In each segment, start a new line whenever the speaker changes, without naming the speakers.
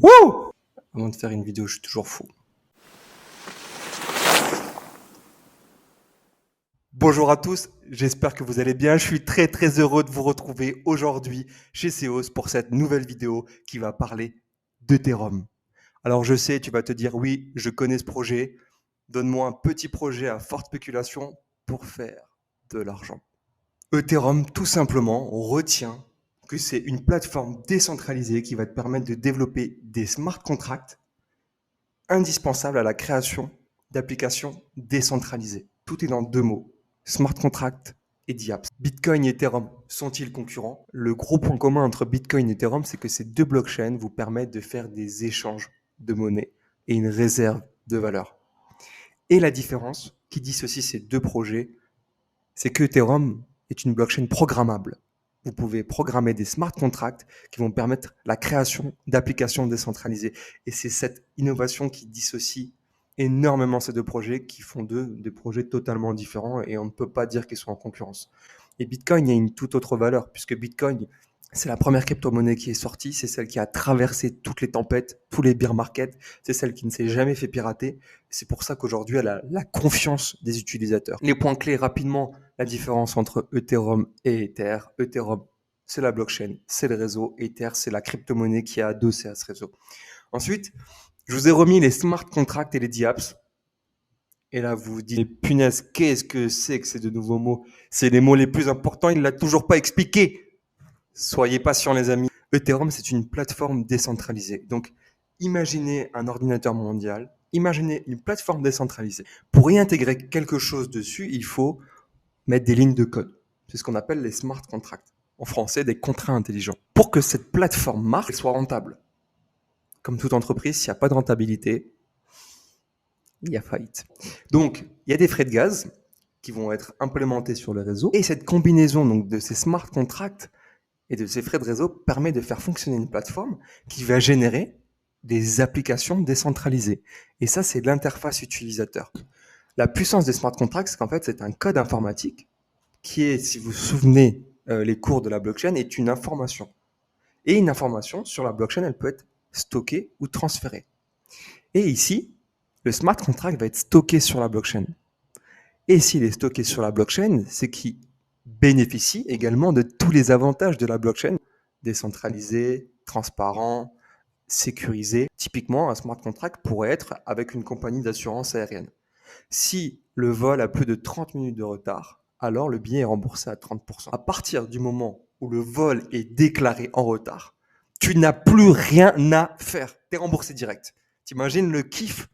Wouh! Avant de faire une vidéo, je suis toujours fou. Bonjour à tous, j'espère que vous allez bien. Je suis très heureux de vous retrouver aujourd'hui chez Seos pour cette nouvelle vidéo qui va parler d'Ethereum. Alors je sais, tu vas te dire oui, je connais ce projet. Donne-moi un petit projet à forte spéculation pour faire de l'argent. Ethereum, tout simplement, retient que c'est une plateforme décentralisée qui va te permettre de développer des smart contracts indispensables à la création d'applications décentralisées. Tout est dans deux mots, smart contract et DApps. Bitcoin et Ethereum sont-ils concurrents? Le gros point commun entre Bitcoin et Ethereum, c'est que ces deux blockchains vous permettent de faire des échanges de monnaie et une réserve de valeur. Et la différence qui dissocie ces deux projets, c'est que Ethereum est une blockchain programmable. Vous pouvez programmer des smart contracts qui vont permettre la création d'applications décentralisées. Et c'est cette innovation qui dissocie énormément ces deux projets, qui font d'eux des projets totalement différents et on ne peut pas dire qu'ils sont en concurrence. Et Bitcoin a une toute autre valeur, puisque Bitcoin, c'est la première crypto-monnaie qui est sortie, c'est celle qui a traversé toutes les tempêtes, tous les bear markets, c'est celle qui ne s'est jamais fait pirater. C'est pour ça qu'aujourd'hui, elle a la confiance des utilisateurs. Les points clés rapidement, la différence entre Ethereum et Ether. Ethereum, c'est la blockchain, c'est le réseau. Ether, c'est la crypto-monnaie qui est adossée à ce réseau. Ensuite, je vous ai remis les smart contracts et les DApps. Et là, vous vous dites, punaise, qu'est-ce que c'est que ces deux nouveaux mots? C'est les mots les plus importants, il ne l'a toujours pas expliqué. Soyez patients, les amis. Ethereum, c'est une plateforme décentralisée. Donc, imaginez un ordinateur mondial, imaginez une plateforme décentralisée. Pour y intégrer quelque chose dessus, il faut mettre des lignes de code. C'est ce qu'on appelle les smart contracts. En français, des contrats intelligents. Pour que cette plateforme marche, elle soit rentable. Comme toute entreprise, s'il n'y a pas de rentabilité, il y a faillite. Donc, il y a des frais de gaz qui vont être implémentés sur le réseau. Et cette combinaison donc, de ces smart contracts et de ces frais de réseau permet de faire fonctionner une plateforme qui va générer des applications décentralisées. Et ça, c'est l'interface utilisateur. La puissance des smart contracts, c'est qu'en fait, c'est un code informatique qui est, si vous vous souvenez, les cours de la blockchain, est une information. Et une information sur la blockchain, elle peut être stockée ou transférée. Et ici, le smart contract va être stocké sur la blockchain. Et s'il est stocké sur la blockchain, c'est qu'il bénéficie également de tous les avantages de la blockchain, décentralisé, transparent, sécurisé. Typiquement, un smart contract pourrait être avec une compagnie d'assurance aérienne. Si le vol a plus de 30 minutes de retard, alors le billet est remboursé à 30%. À partir du moment où le vol est déclaré en retard, tu n'as plus rien à faire. Tu es remboursé direct. T'imagines le kiff?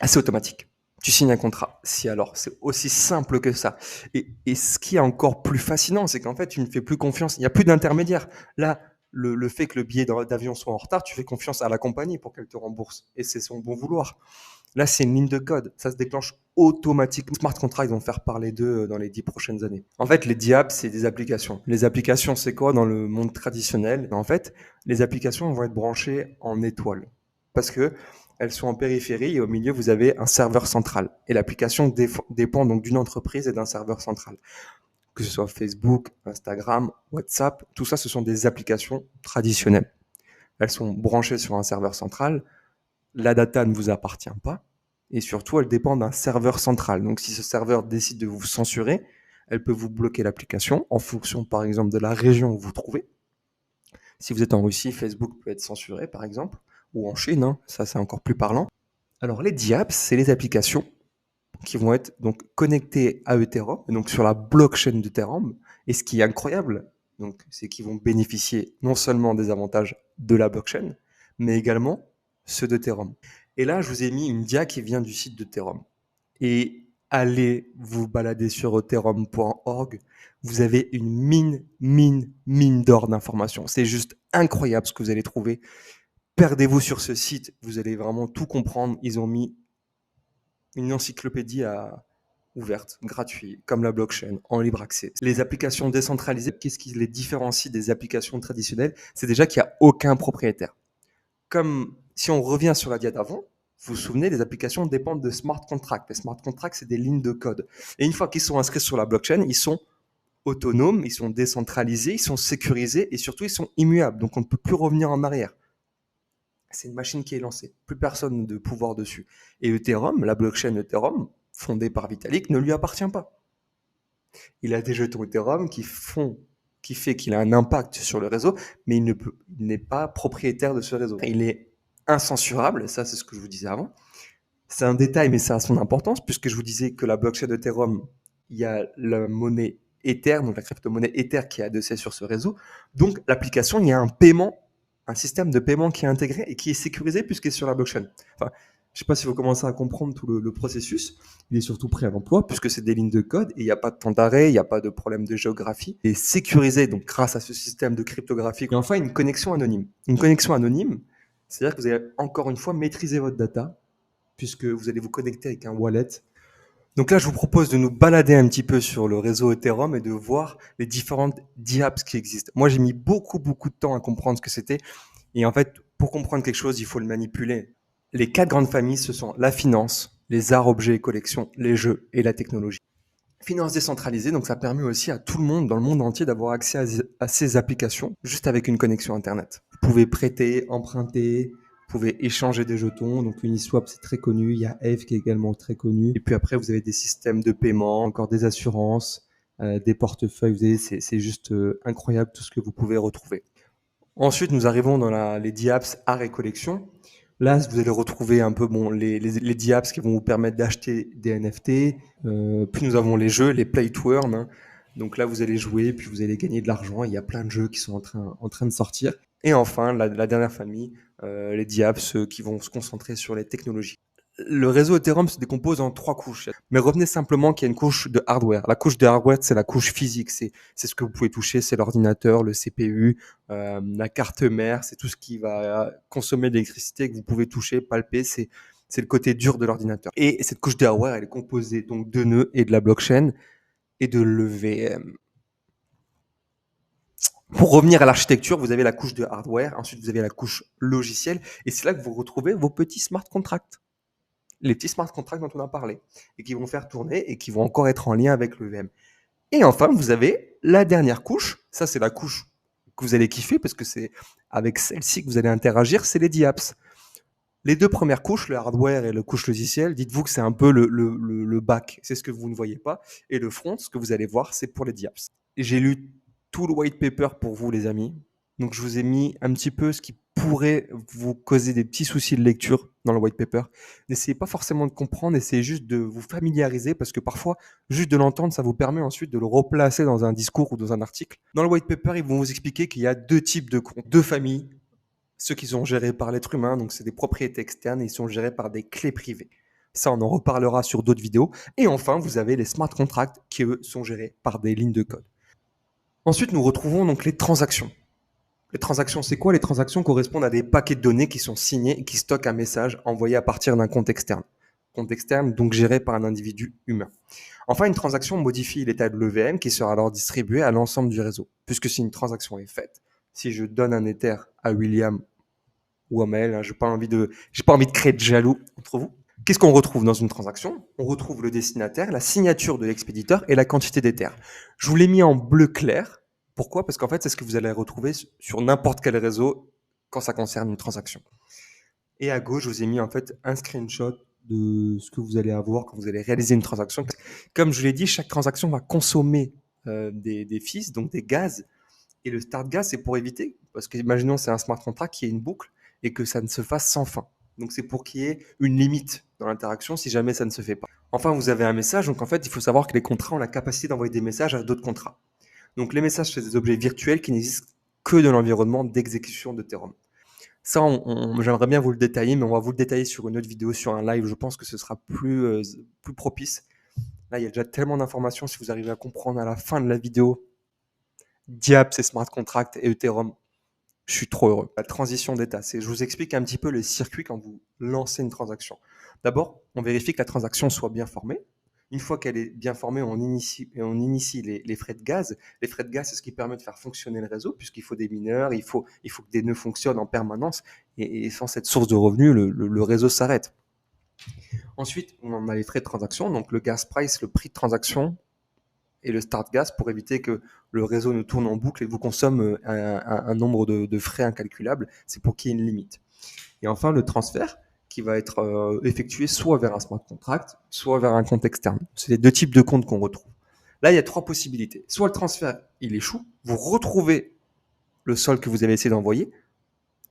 C'est automatique. Tu signes un contrat. Si alors, c'est aussi simple que ça. Et ce qui est encore plus fascinant, c'est qu'en fait, tu ne fais plus confiance. Il n'y a plus d'intermédiaire. Là, le fait que le billet d'avion soit en retard, tu fais confiance à la compagnie pour qu'elle te rembourse. Et c'est son bon vouloir. Là, c'est une ligne de code. Ça se déclenche automatiquement. Smart contracts vont faire parler d'eux dans les 10 prochaines années. En fait, les DApps, c'est des applications. Les applications, c'est quoi dans le monde traditionnel? En fait, les applications vont être branchées en étoile. Parce que elles sont en périphérie et au milieu, vous avez un serveur central. Et l'application dépend donc d'une entreprise et d'un serveur central. Que ce soit Facebook, Instagram, WhatsApp, tout ça, ce sont des applications traditionnelles. Elles sont branchées sur un serveur central. La data ne vous appartient pas. Et surtout, elle dépend d'un serveur central. Donc, si ce serveur décide de vous censurer, elle peut vous bloquer l'application en fonction, par exemple, de la région où vous vous trouvez. Si vous êtes en Russie, Facebook peut être censuré, par exemple, ou en Chine, hein, ça c'est encore plus parlant. Alors, les DApps, c'est les applications qui vont être donc connectées à Ethereum, donc sur la blockchain d'Ethereum. Et ce qui est incroyable, donc, c'est qu'ils vont bénéficier non seulement des avantages de la blockchain, mais également ceux d'Ethereum. Et là, je vous ai mis une dia qui vient du site d'Ethereum. Et allez vous balader sur ethereum.org. Vous avez une mine d'or d'informations. C'est juste incroyable ce que vous allez trouver. Perdez-vous sur ce site, vous allez vraiment tout comprendre. Ils ont mis une encyclopédie ouverte, gratuite, comme la blockchain, en libre accès. Les applications décentralisées, qu'est-ce qui les différencie des applications traditionnelles? C'est déjà qu'il n'y a aucun propriétaire. Comme si on revient sur la dia d'avant, vous vous souvenez, les applications dépendent de smart contracts. Les smart contracts, c'est des lignes de code. Et une fois qu'ils sont inscrits sur la blockchain, ils sont autonomes, ils sont décentralisés, ils sont sécurisés et surtout, ils sont immuables. Donc, on ne peut plus revenir en arrière. c'est une machine qui est lancée. Plus personne de pouvoir dessus. Et Ethereum, la blockchain Ethereum, fondée par Vitalik, ne lui appartient pas. Il a des jetons Ethereum qui fait qu'il a un impact sur le réseau, mais il n'est pas propriétaire de ce réseau. Il est incensurable, ça c'est ce que je vous disais avant. C'est un détail, mais ça a son importance, puisque je vous disais que la blockchain Ethereum, il y a la monnaie Ether, donc la crypto-monnaie Ether qui est adossée sur ce réseau. Donc l'application, il y a un paiement, un système de paiement qui est intégré et qui est sécurisé puisqu'il est sur la blockchain. Enfin, je ne sais pas si vous commencez à comprendre tout le processus. Il est surtout prêt à l'emploi puisque c'est des lignes de code et il n'y a pas de temps d'arrêt, il n'y a pas de problème de géographie. Il est sécurisé donc grâce à ce système de cryptographie. Et enfin, une connexion anonyme. Une connexion anonyme, c'est-à-dire que vous allez encore une fois maîtriser votre data puisque vous allez vous connecter avec un wallet. Donc là, je vous propose de nous balader un petit peu sur le réseau Ethereum et de voir les différentes dApps qui existent. Moi, j'ai mis beaucoup de temps à comprendre ce que c'était. Et en fait, pour comprendre quelque chose, il faut le manipuler. Les 4 grandes familles, ce sont la finance, les arts, objets et collections, les jeux et la technologie. Finance décentralisée, donc ça permet aussi à tout le monde dans le monde entier d'avoir accès à ces applications juste avec une connexion Internet. Vous pouvez prêter, emprunter, vous pouvez échanger des jetons. Donc Uniswap, c'est très connu. Il y a Eve qui est également très connu. Et puis après, vous avez des systèmes de paiement, encore des assurances, des portefeuilles. Vous voyez, c'est juste incroyable tout ce que vous pouvez retrouver. Ensuite, nous arrivons dans les dApps art et collection. Là, vous allez retrouver un peu les dApps qui vont vous permettre d'acheter des NFT. Puis nous avons les jeux, les play to earn. Hein. Donc là, vous allez jouer, puis vous allez gagner de l'argent. Il y a plein de jeux qui sont en train de sortir. Et enfin, la dernière famille, les dApps qui vont se concentrer sur les technologies. Le réseau Ethereum se décompose en 3 couches. Mais retenez simplement qu'il y a une couche de hardware. La couche de hardware, c'est la couche physique. C'est ce que vous pouvez toucher, c'est l'ordinateur, le CPU, la carte mère, c'est tout ce qui va consommer de l'électricité que vous pouvez toucher, palper. C'est le côté dur de l'ordinateur. Et cette couche de hardware, elle est composée donc de nœuds et de la blockchain et de l'EVM. Pour revenir à l'architecture, vous avez la couche de hardware, ensuite vous avez la couche logicielle, et c'est là que vous retrouvez vos petits smart contracts. Les petits smart contracts dont on a parlé, et qui vont faire tourner et qui vont encore être en lien avec l'EVM. Et enfin, vous avez la dernière couche, ça c'est la couche que vous allez kiffer, parce que c'est avec celle-ci que vous allez interagir, c'est les dApps. Les 2 premières couches, le hardware et le couche logicielle, dites-vous que c'est un peu le back, c'est ce que vous ne voyez pas, et le front, ce que vous allez voir, c'est pour les dApps. J'ai lu tout le white paper pour vous, les amis. Donc, je vous ai mis un petit peu ce qui pourrait vous causer des petits soucis de lecture dans le white paper. N'essayez pas forcément de comprendre, essayez juste de vous familiariser parce que parfois, juste de l'entendre, ça vous permet ensuite de le replacer dans un discours ou dans un article. Dans le white paper, ils vont vous expliquer qu'il y a 2 types de comptes, 2 familles. Ceux qui sont gérés par l'être humain, donc c'est des propriétés externes et ils sont gérés par des clés privées. Ça, on en reparlera sur d'autres vidéos. Et enfin, vous avez les smart contracts qui, eux, sont gérés par des lignes de code. Ensuite, nous retrouvons donc les transactions. Les transactions, c'est quoi? Les transactions correspondent à des paquets de données qui sont signés et qui stockent un message envoyé à partir d'un compte externe. Compte externe, donc géré par un individu humain. Enfin, une transaction modifie l'état de l'EVM qui sera alors distribué à l'ensemble du réseau. Puisque si une transaction est faite, si je donne un Ether à William ou à Maël, hein, j'ai pas envie de créer de jaloux entre vous. Qu'est-ce qu'on retrouve dans une transaction? On retrouve le destinataire, la signature de l'expéditeur et la quantité d'Ether. Je vous l'ai mis en bleu clair. Pourquoi? Parce qu'en fait, c'est ce que vous allez retrouver sur n'importe quel réseau quand ça concerne une transaction. Et à gauche, je vous ai mis en fait un screenshot de ce que vous allez avoir quand vous allez réaliser une transaction. Comme je l'ai dit, chaque transaction va consommer des fils, donc des gaz. Et le start gas, c'est pour éviter, parce que imaginons c'est un smart contract qui est une boucle et que ça ne se fasse sans fin. Donc c'est pour qu'il y ait une limite dans l'interaction si jamais ça ne se fait pas. Enfin, vous avez un message, donc en fait, il faut savoir que les contrats ont la capacité d'envoyer des messages à d'autres contrats. Donc les messages, c'est des objets virtuels qui n'existent que dans l'environnement d'exécution d'Ethereum. Ça, j'aimerais bien vous le détailler, mais on va vous le détailler sur une autre vidéo, sur un live. Je pense que ce sera plus propice. Là, il y a déjà tellement d'informations. Si vous arrivez à comprendre à la fin de la vidéo, dApps et smart contract et Ethereum, je suis trop heureux. La transition d'état, je vous explique un petit peu le circuit quand vous lancez une transaction. D'abord, on vérifie que la transaction soit bien formée. Une fois qu'elle est bien formée, on initie les frais de gaz. Les frais de gaz, c'est ce qui permet de faire fonctionner le réseau, puisqu'il faut des mineurs, il faut que des nœuds fonctionnent en permanence. Et sans cette source de revenus, le réseau s'arrête. Ensuite, on a les frais de transaction, donc le gas price, le prix de transaction, et le start gas pour éviter que le réseau ne tourne en boucle et vous consomme un nombre de frais incalculables. C'est pour qu'il y ait une limite. Et enfin, le transfert qui va être effectué soit vers un smart contract, soit vers un compte externe. C'est les deux types de comptes qu'on retrouve. Là, il y a trois possibilités. Soit le transfert, il échoue, vous retrouvez le solde que vous avez essayé d'envoyer,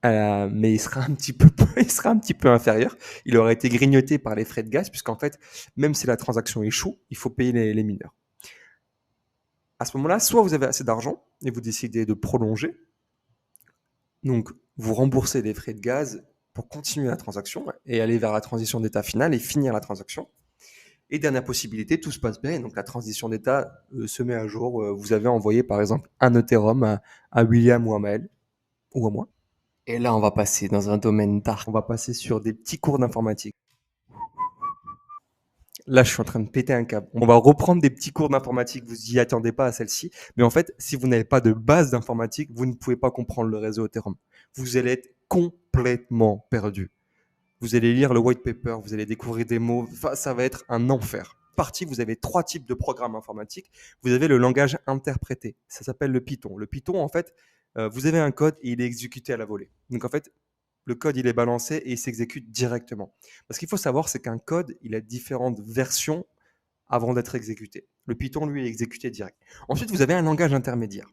mais il sera un petit peu, il sera un petit peu inférieur. Il aurait été grignoté par les frais de gaz, puisqu'en fait, même si la transaction échoue, il faut payer les mineurs. À ce moment-là, soit vous avez assez d'argent et vous décidez de prolonger, donc vous remboursez les frais de gaz pour continuer la transaction et aller vers la transition d'état final et finir la transaction. Et dernière possibilité, tout se passe bien, et donc la transition d'état se met à jour. Vous avez envoyé par exemple un Ethereum à William ou à Maël, ou à moi. Et là, on va passer dans un domaine dark. On va passer sur des petits cours d'informatique. Là, je suis en train de péter un câble. On va reprendre des petits cours d'informatique. Vous y attendez pas à celle-ci. Mais en fait, si vous n'avez pas de base d'informatique, vous ne pouvez pas comprendre le réseau Ethereum. Vous allez être complètement perdu. Vous allez lire le white paper, vous allez découvrir des mots. Enfin, ça va être un enfer. Partie, vous avez trois types de programmes informatiques. Vous avez le langage interprété. Ça s'appelle le Python. Le Python, en fait, vous avez un code et il est exécuté à la volée. Donc, en fait, le code, il est balancé et il s'exécute directement. Parce qu'il faut savoir, c'est qu'un code, il a différentes versions avant d'être exécuté. Le Python, lui, est exécuté direct. Ensuite, vous avez un langage intermédiaire.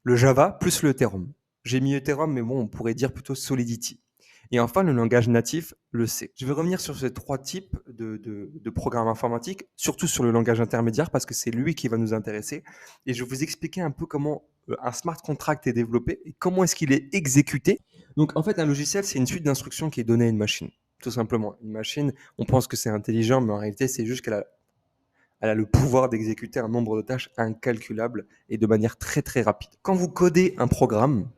Le Java plus le Ethereum. J'ai mis Ethereum, mais bon, on pourrait dire plutôt Solidity. Et enfin, le langage natif, le C. Je vais revenir sur ces trois types de programmes informatiques, surtout sur le langage intermédiaire, parce que c'est lui qui va nous intéresser. Et je vais vous expliquer un peu comment un smart contract est développé et comment est-ce qu'il est exécuté. Donc, en fait, un logiciel, c'est une suite d'instructions qui est donnée à une machine. Tout simplement. Une machine, on pense que c'est intelligent, mais en réalité, c'est juste qu'elle a le pouvoir d'exécuter un nombre de tâches incalculable et de manière très très rapide. Quand vous codez un programme,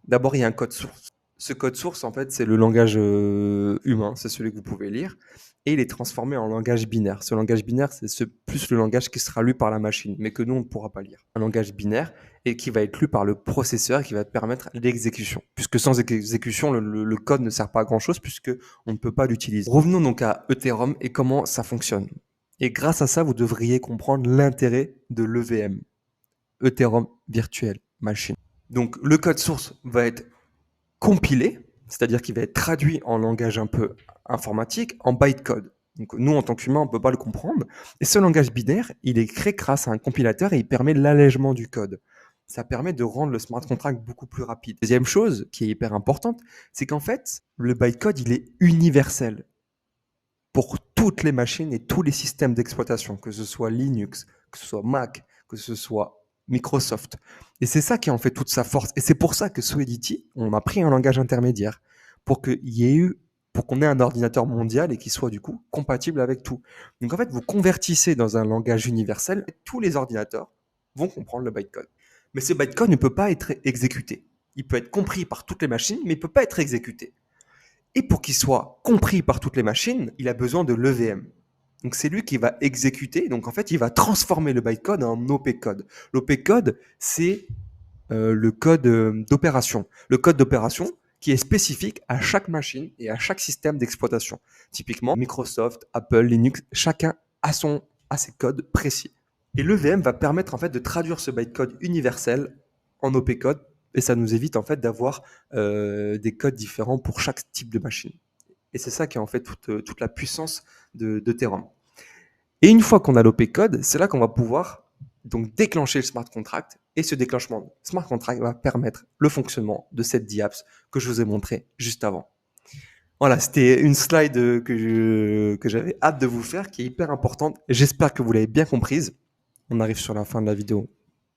d'abord il y a un code source. Ce code source, en fait, c'est le langage humain, c'est celui que vous pouvez lire, et il est transformé en langage binaire. Ce langage binaire, c'est plus le langage qui sera lu par la machine, mais que nous, on ne pourra pas lire. Un langage binaire et qui va être lu par le processeur et qui va permettre l'exécution. Puisque sans exécution, le code ne sert pas à grand-chose puisque on ne peut pas l'utiliser. Revenons donc à Ethereum et comment ça fonctionne. Et grâce à ça, vous devriez comprendre l'intérêt de l'EVM, Ethereum Virtual Machine. Donc le code source va être compilé, c'est-à-dire qu'il va être traduit en langage un peu informatique, en bytecode. Donc nous, en tant qu'humains, on ne peut pas le comprendre. Et ce langage binaire, il est créé grâce à un compilateur et il permet l'allègement du code. Ça permet de rendre le smart contract beaucoup plus rapide. Deuxième chose qui est hyper importante, c'est qu'en fait, le bytecode, il est universel pour toutes les machines et tous les systèmes d'exploitation, que ce soit Linux, que ce soit Mac, que ce soit Microsoft. Et c'est ça qui en fait toute sa force. Et c'est pour ça que Solidity, on a pris un langage intermédiaire pour qu'on ait un ordinateur mondial et qui soit du coup compatible avec tout. Donc en fait, vous convertissez dans un langage universel et tous les ordinateurs vont comprendre le bytecode. Mais ce bytecode ne peut pas être exécuté. Il peut être compris par toutes les machines, mais il ne peut pas être exécuté. Et pour qu'il soit compris par toutes les machines, il a besoin de l'EVM. Donc c'est lui qui va exécuter, donc en fait il va transformer le bytecode en OP-code. L'OP-code, c'est le code d'opération. Le code d'opération qui est spécifique à chaque machine et à chaque système d'exploitation. Typiquement, Microsoft, Apple, Linux, chacun a ses codes précis. Et l'EVM va permettre en fait de traduire ce bytecode universel en OP-code et ça nous évite en fait d'avoir des codes différents pour chaque type de machine. Et c'est ça qui est en fait toute la puissance d'Ethereum. Et une fois qu'on a l'OP-code, c'est là qu'on va pouvoir donc déclencher le smart contract. Et ce déclenchement smart contract va permettre le fonctionnement de cette DApps que je vous ai montré juste avant. Voilà, c'était une slide que j'avais hâte de vous faire, qui est hyper importante. J'espère que vous l'avez bien comprise. On arrive sur la fin de la vidéo.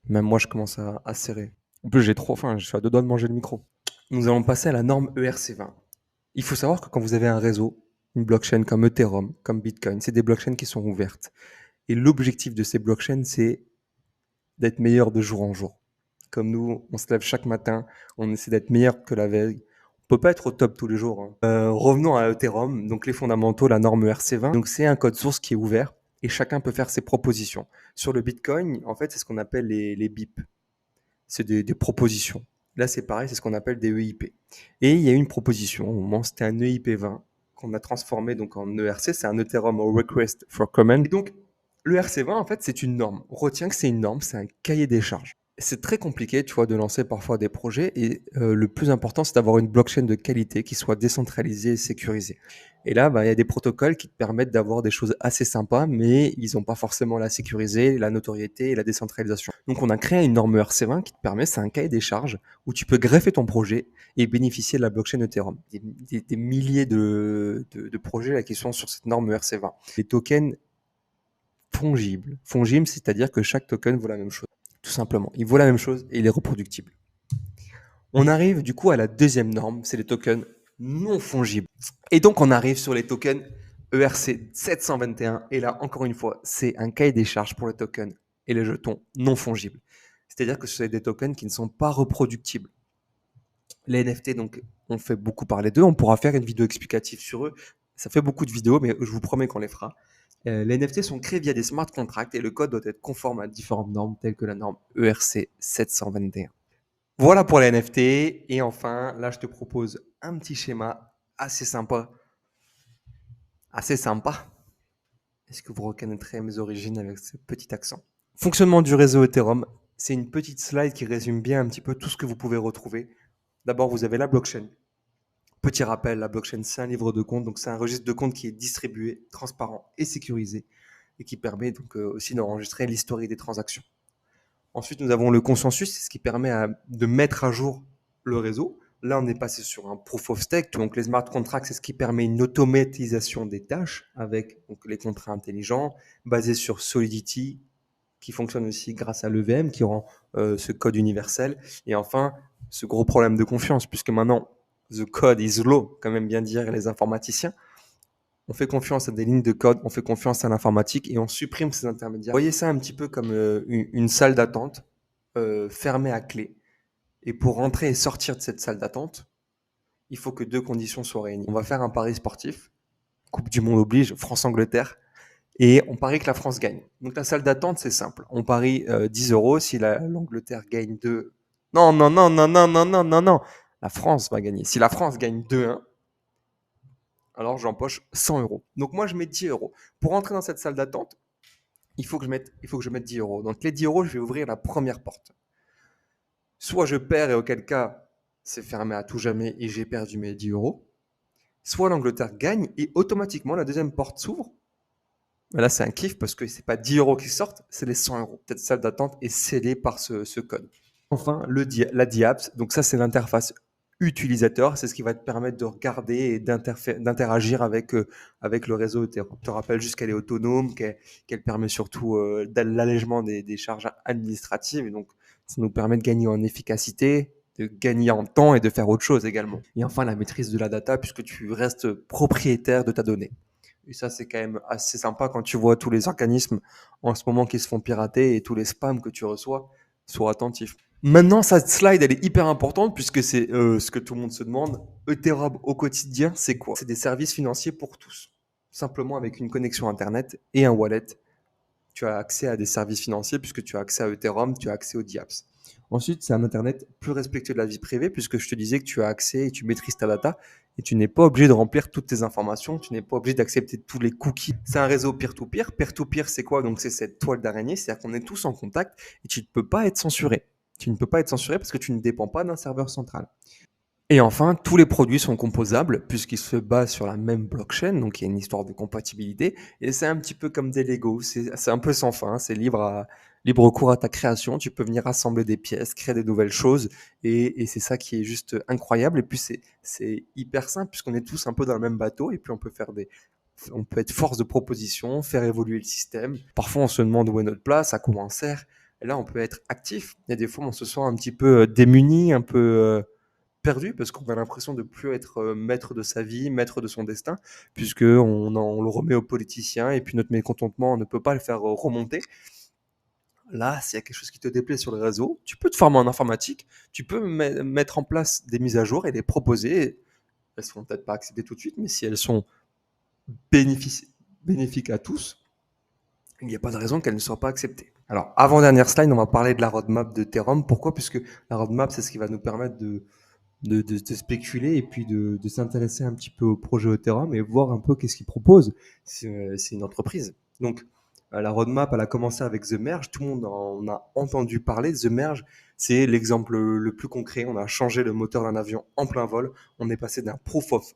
Même moi, je commence à serrer. En plus, j'ai trop faim, je suis à deux doigts de manger le micro. Nous allons passer à la norme ERC20. Il faut savoir que quand vous avez un réseau, une blockchain comme Ethereum, comme Bitcoin, c'est des blockchains qui sont ouvertes. Et l'objectif de ces blockchains, c'est d'être meilleur de jour en jour. Comme nous, on se lève chaque matin, on essaie d'être meilleur que la veille. On peut pas être au top tous les jours. Revenons à Ethereum, donc les fondamentaux, la norme ERC20. Donc c'est un code source qui est ouvert et chacun peut faire ses propositions. Sur le Bitcoin, en fait, c'est ce qu'on appelle les BIP. C'est des propositions. Là, c'est pareil, c'est ce qu'on appelle des EIP. Et il y a eu une proposition, au moment c'était un EIP20 qu'on a transformé donc en ERC, c'est un Ethereum Request for Comment. Et donc, le ERC20, en fait, c'est une norme. On retient que c'est une norme, c'est un cahier des charges. C'est très compliqué, tu vois, de lancer parfois des projets et le plus important, c'est d'avoir une blockchain de qualité qui soit décentralisée et sécurisée. Et là, bah, il y a des protocoles qui te permettent d'avoir des choses assez sympas, mais ils ont pas forcément la sécurité, la notoriété et la décentralisation. Donc on a créé une norme ERC20 qui te permet, c'est un cahier des charges où tu peux greffer ton projet et bénéficier de la blockchain Ethereum. Des milliers de projets là qui sont sur cette norme ERC20. Les tokens fongibles. Fongibles, c'est-à-dire que chaque token vaut la même chose. Tout simplement. Il vaut la même chose et il est reproductible. On arrive du coup à la deuxième norme, c'est les tokens non fongibles. Et donc on arrive sur les tokens ERC 721. Et là, encore une fois, c'est un cahier des charges pour les tokens et les jetons non fongibles. C'est-à-dire que ce sont des tokens qui ne sont pas reproductibles. Les NFT, donc, on fait beaucoup parler d'eux. On pourra faire une vidéo explicative sur eux. Ça fait beaucoup de vidéos, mais je vous promets qu'on les fera. Les NFT sont créés via des smart contracts et le code doit être conforme à différentes normes telles que la norme ERC 721. Voilà pour les NFT. Et enfin, là, je te propose un petit schéma assez sympa. Assez sympa. Est-ce que vous reconnaîtrez mes origines avec ce petit accent? Fonctionnement du réseau Ethereum. C'est une petite slide qui résume bien un petit peu tout ce que vous pouvez retrouver. D'abord, vous avez la blockchain. Petit rappel, la blockchain, c'est un livre de compte. Donc, c'est un registre de compte qui est distribué, transparent et sécurisé et qui permet donc aussi d'enregistrer l'historique des transactions. Ensuite, nous avons le consensus, c'est ce qui permet de mettre à jour le réseau. Là, on est passé sur un proof of stake. Donc, les smart contracts, c'est ce qui permet une automatisation des tâches avec donc, les contrats intelligents basés sur Solidity, qui fonctionne aussi grâce à l'EVM, qui rend ce code universel. Et enfin, ce gros problème de confiance, puisque maintenant, the code is low, quand même bien dire les informaticiens. On fait confiance à des lignes de code, on fait confiance à l'informatique et on supprime ces intermédiaires. Vous voyez ça un petit peu comme une salle d'attente fermée à clé. Et pour rentrer et sortir de cette salle d'attente, il faut que deux conditions soient réunies. On va faire un pari sportif, Coupe du Monde oblige, France-Angleterre, et on parie que la France gagne. Donc la salle d'attente, c'est simple. On parie 10 euros si l'Angleterre gagne 2. Non, non, non, non, non, non, non, non, non. La France va gagner. Si la France gagne 2-1, alors j'empoche 100 euros. Donc moi, je mets 10 euros. Pour rentrer dans cette salle d'attente, il faut que je mette 10 euros. Donc les 10 euros, je vais ouvrir la première porte. Soit je perds et auquel cas, c'est fermé à tout jamais et j'ai perdu mes 10 euros. Soit l'Angleterre gagne et automatiquement, la deuxième porte s'ouvre. Là, c'est un kiff parce que c'est pas 10 euros qui sortent, c'est les 100 euros. Cette salle d'attente est scellée par ce code. Enfin, la DIAPS, donc ça, c'est l'interface utilisateur. C'est ce qui va te permettre de regarder et d'interagir avec le réseau Ethereum. Je te rappelle juste qu'elle est autonome, qu'elle permet surtout l'allègement des charges administratives. Et donc, ça nous permet de gagner en efficacité, de gagner en temps et de faire autre chose également. Et enfin, la maîtrise de la data, puisque tu restes propriétaire de ta donnée. Et ça, c'est quand même assez sympa quand tu vois tous les organismes en ce moment qui se font pirater et tous les spams que tu reçois. Sois attentif. Maintenant, cette slide, elle est hyper importante puisque c'est ce que tout le monde se demande. Ethereum au quotidien, c'est quoi? C'est des services financiers pour tous. Simplement avec une connexion Internet et un wallet, tu as accès à des services financiers puisque tu as accès à Ethereum, tu as accès aux DApps. Ensuite, c'est un Internet plus respectueux de la vie privée puisque je te disais que tu as accès et tu maîtrises ta data et tu n'es pas obligé de remplir toutes tes informations, tu n'es pas obligé d'accepter tous les cookies. C'est un réseau peer-to-peer. Peer-to-peer, c'est quoi? Donc, c'est cette toile d'araignée, c'est-à-dire qu'on est tous en contact et tu ne peux pas être censuré. Tu ne peux pas être censuré parce que tu ne dépends pas d'un serveur central. Et enfin, tous les produits sont composables puisqu'ils se basent sur la même blockchain, donc il y a une histoire de compatibilité. Et c'est un petit peu comme des Lego, c'est un peu sans fin, c'est libre cours à ta création. Tu peux venir assembler des pièces, créer des nouvelles choses, et c'est ça qui est juste incroyable. Et puis c'est hyper simple puisqu'on est tous un peu dans le même bateau, et puis on peut être force de proposition, faire évoluer le système. Parfois, on se demande où est notre place, à quoi on sert. Et là, on peut être actif. Il y a des fois, on se sent un petit peu démuni, un peu perdu parce qu'on a l'impression de plus être maître de sa vie, maître de son destin, puisque on le remet aux politiciens et puis notre mécontentement, on ne peut pas le faire remonter. Là, s'il y a quelque chose qui te déplaît sur le réseau, tu peux te former en informatique, tu peux mettre en place des mises à jour et les proposer. Elles ne seront peut-être pas acceptées tout de suite, mais si elles sont bénéfiques à tous, il n'y a pas de raison qu'elles ne soient pas acceptées. Alors, avant-dernière slide, on va parler de la roadmap de Ethereum. Pourquoi? Puisque la roadmap, c'est ce qui va nous permettre de spéculer et puis de s'intéresser un petit peu au projet Ethereum et voir un peu qu'est-ce qu'ils proposent. C'est une entreprise. Donc, La roadmap, elle a commencé avec The Merge. Tout le monde en a entendu parler. The Merge, c'est l'exemple le plus concret. On a changé le moteur d'un avion en plein vol. On est passé d'un proof of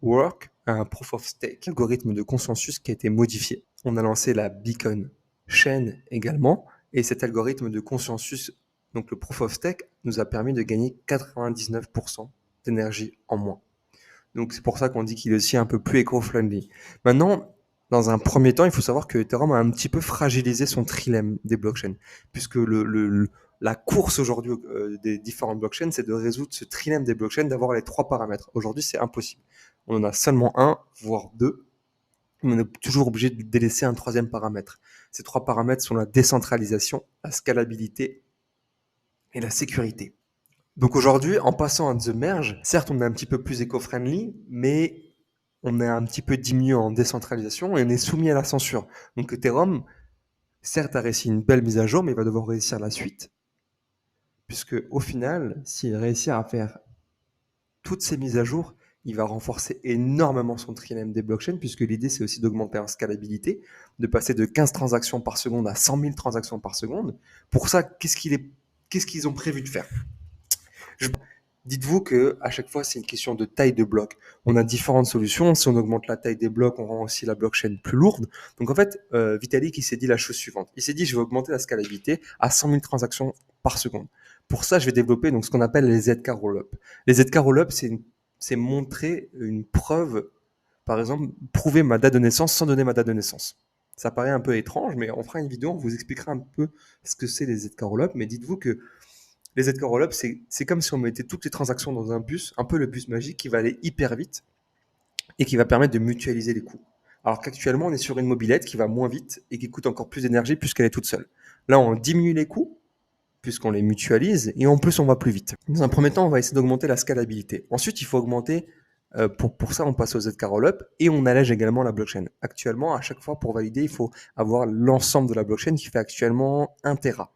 work à un proof of stake, algorithme de consensus qui a été modifié. On a lancé la Beacon Chain également. Et cet algorithme de consensus, donc le proof of stake, nous a permis de gagner 99% d'énergie en moins. Donc c'est pour ça qu'on dit qu'il est aussi un peu plus éco-friendly. Maintenant, dans un premier temps, il faut savoir que Ethereum a un petit peu fragilisé son trilemme des blockchains, puisque la course aujourd'hui des différentes blockchains, c'est de résoudre ce trilemme des blockchains, d'avoir les 3 paramètres. Aujourd'hui, c'est impossible. On en a seulement un, voire 2. On est toujours obligé de délaisser un 3e paramètre. Ces 3 paramètres sont la décentralisation, la scalabilité et la sécurité. Donc aujourd'hui, en passant à The Merge, certes, on est un petit peu plus éco-friendly, mais on est un petit peu diminué en décentralisation et on est soumis à la censure. Donc Ethereum, certes, a réussi une belle mise à jour, mais il va devoir réussir la suite. Puisque au final, s'il réussit à faire toutes ces mises à jour, il va renforcer énormément son trilemme des blockchains, puisque l'idée, c'est aussi d'augmenter en scalabilité, de passer de 15 transactions par seconde à 100 000 transactions par seconde. Pour ça, qu'est-ce qu'ils ont prévu de faire ? Dites-vous que à chaque fois, c'est une question de taille de bloc. On a différentes solutions. Si on augmente la taille des blocs, on rend aussi la blockchain plus lourde. Donc en fait, Vitalik, il s'est dit la chose suivante. Il s'est dit, je vais augmenter la scalabilité à 100 000 transactions par seconde. Pour ça, je vais développer donc ce qu'on appelle les ZK Rollup. Les ZK Rollup, c'est montrer une preuve, par exemple, prouver ma date de naissance sans donner ma date de naissance. Ça paraît un peu étrange, mais on fera une vidéo, on vous expliquera un peu ce que c'est les ZK Rollup. Mais dites-vous que les ZK Rollup, c'est comme si on mettait toutes les transactions dans un bus, un peu le bus magique qui va aller hyper vite et qui va permettre de mutualiser les coûts. Alors qu'actuellement, on est sur une mobilette qui va moins vite et qui coûte encore plus d'énergie puisqu'elle est toute seule. Là, on diminue les coûts puisqu'on les mutualise et en plus, on va plus vite. Dans un premier temps, on va essayer d'augmenter la scalabilité. Ensuite, il faut augmenter, pour ça, on passe au ZK Rollup et on allège également la blockchain. Actuellement, à chaque fois, pour valider, il faut avoir l'ensemble de la blockchain qui fait actuellement 1 Tera.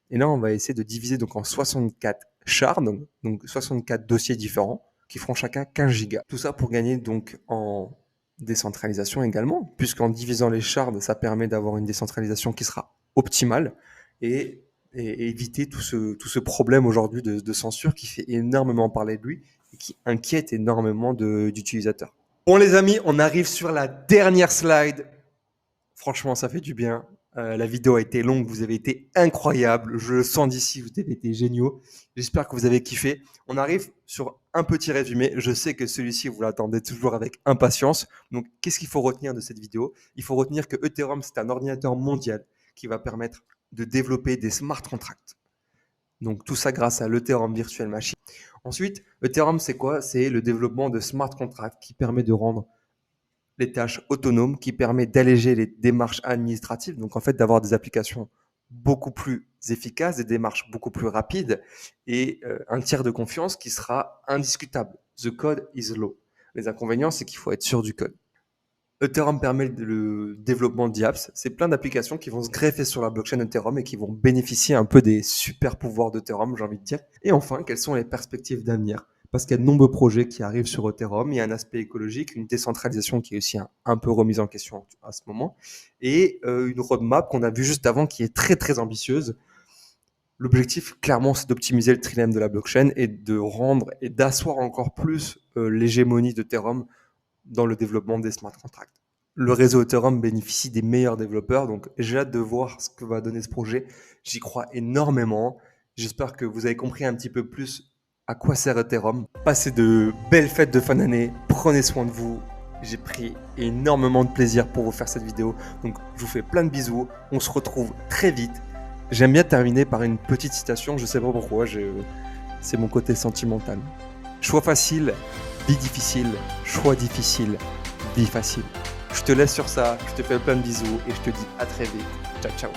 Et là, on va essayer de diviser donc en 64 shards, donc 64 dossiers différents, qui feront chacun 15 gigas. Tout ça pour gagner donc en décentralisation également, puisqu'en divisant les shards, ça permet d'avoir une décentralisation qui sera optimale et éviter tout ce problème aujourd'hui de censure qui fait énormément parler de lui et qui inquiète énormément d'utilisateurs. Bon les amis, on arrive sur la dernière slide. Franchement, ça fait du bien. La vidéo a été longue, vous avez été incroyables. Je le sens d'ici, vous avez été géniaux. J'espère que vous avez kiffé. On arrive sur un petit résumé. Je sais que celui-ci, vous l'attendez toujours avec impatience. Donc, qu'est-ce qu'il faut retenir de cette vidéo ? Il faut retenir que Ethereum, c'est un ordinateur mondial qui va permettre de développer des smart contracts. Donc, tout ça grâce à l'Ethereum Virtual Machine. Ensuite, Ethereum, c'est quoi ? C'est le développement de smart contracts qui permet de rendre les tâches autonomes, qui permet d'alléger les démarches administratives, donc en fait d'avoir des applications beaucoup plus efficaces, des démarches beaucoup plus rapides et un tiers de confiance qui sera indiscutable. The code is law. Les inconvénients, c'est qu'il faut être sûr du code. Ethereum permet le développement d'IAPS. C'est plein d'applications qui vont se greffer sur la blockchain Ethereum et qui vont bénéficier un peu des super pouvoirs d'Ethereum, j'ai envie de dire. Et enfin, quelles sont les perspectives d'avenir ? Parce qu'il y a de nombreux projets qui arrivent sur Ethereum. Il y a un aspect écologique, une décentralisation qui est aussi un peu remise en question à ce moment, et une roadmap qu'on a vue juste avant qui est très très ambitieuse. L'objectif, clairement, c'est d'optimiser le trilemme de la blockchain et de rendre et d'asseoir encore plus l'hégémonie d'Ethereum dans le développement des smart contracts. Le réseau Ethereum bénéficie des meilleurs développeurs, donc j'ai hâte de voir ce que va donner ce projet. J'y crois énormément. J'espère que vous avez compris un petit peu plus à quoi sert Ethereum. Passez de belles fêtes de fin d'année, prenez soin de vous. J'ai pris énormément de plaisir pour vous faire cette vidéo, donc je vous fais plein de bisous. On se retrouve très vite. J'aime bien terminer par une petite citation, je sais pas pourquoi, c'est mon côté sentimental. Choix facile, vie difficile, choix difficile, vie facile. Je te laisse sur ça, je te fais plein de bisous et je te dis à très vite. Ciao, ciao.